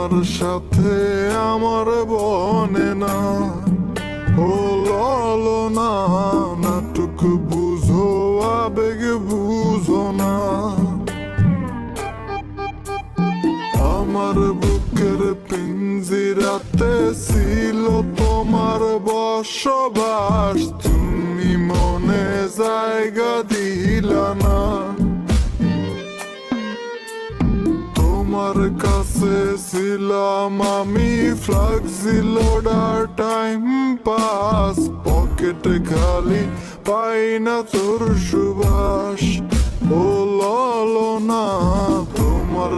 তোমার সাথে আমার বনে না হলো না, নাটক বুঝো আবেগ বুঝো না। আমার বুকের পিঞ্জিরাতে ছিল তোমার বসবাস, তুমি মনে জায়গা দিলা না। তোমার কাছে ছিলাম আমি ফ্লাক্সি লোডার টাইম পাস, পকেটে খালি পাই না তোর সুবাস। ও ললো না তোমার